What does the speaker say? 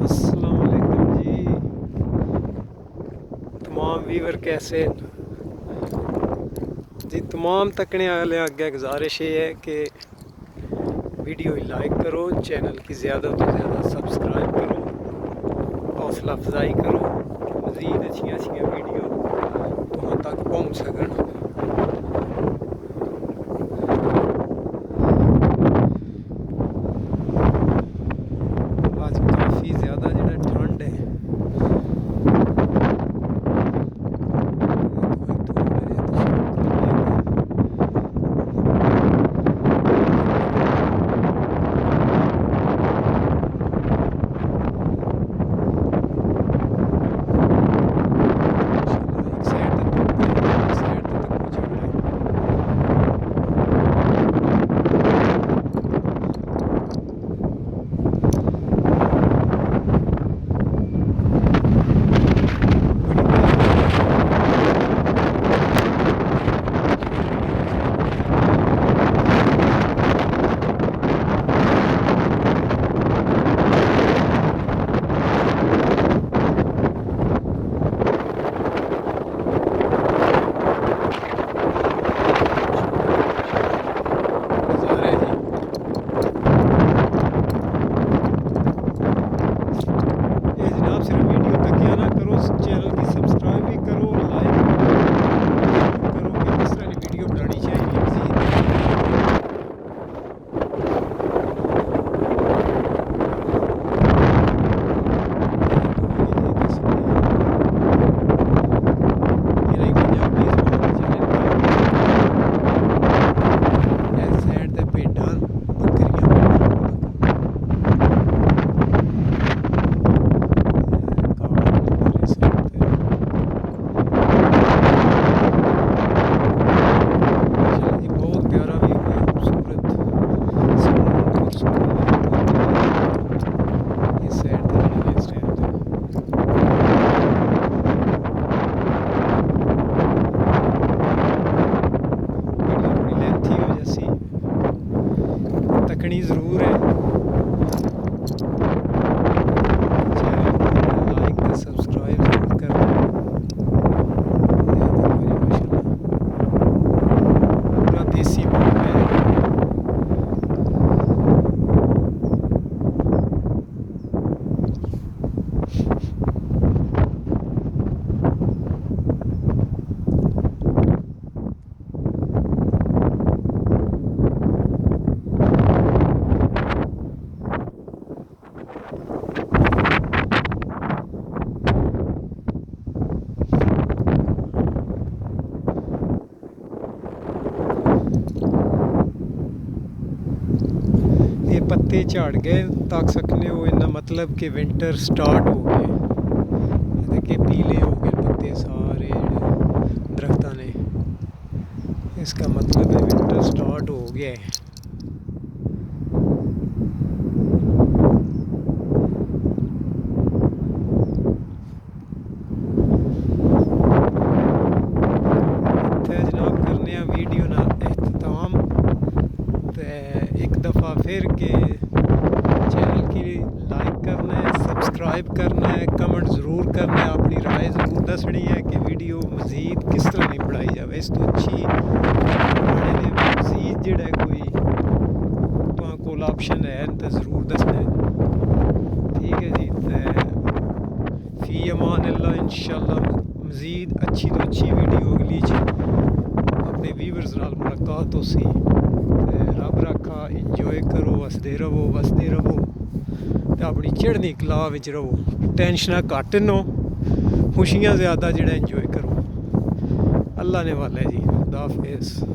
अस्सलाम वालेकुम जी। तमाम व्यूवर कैसे जी। तमाम तकने वाले अगे गुजारिश ये है कि वीडियो लाइक करो, चैनल की ज़्यादा तो ज़्यादा सब्सक्राइब करो, हौसला अफजाई करो कि मज़ीद अच्छी अच्छी वीडियो तुम तक पहुँच सकन। आज काफ़ी ज़्यादा जो ठंड है, सिर्फ वीडियो तक क्या ना करो, चैनल की सब्सक्राइब भी करो, लाइक करो कि किस तरह की वीडियो बनानी चाहिए तकनी ज़रूर है। चैनल को लाइक तो सब्सक्राइब ज़रूर करना है। पूरा देसी माहौल है। ये पत्ते झाड़ गए तक सकने हो, इन्ना मतलब कि विंटर स्टार्ट हो गए। देखिए पीले हो गए पत्ते सारे दरख्तां ने, इसका मतलब है विंटर स्टार्ट हो गया है। जनाब करने वीडियो ना अख्ताम एक दफ़ा फिर के चैनल की लाइक करना है, सब्सक्राइब करना है, कमेंट ज़रूर करना है, अपनी राय ज़रूर दसनी है कि वीडियो मज़ीद किस तरह नहीं बनाई जाए। इस तो अच्छी मज़ीद जोड़ा कोई तो ऑप्शन है तो ज़रूर दसना है। ठीक है जी। तो फ़ी अमान अल्लाह, इंशाअल्लाह मज़ीद अच्छी तो अच्छी वीडियो अगली अपने व्यूवर्स नाल मुलाकात हो सी। रब रखा, इंजॉय करो, वसदे रवो तो अपनी चढ़नी कला विच रवो, टेंशना घट नो, खुशियाँ ज़्यादा, जो इंजॉय करो। अल्लाह ने वाला है जी। खुदा हाफिज़।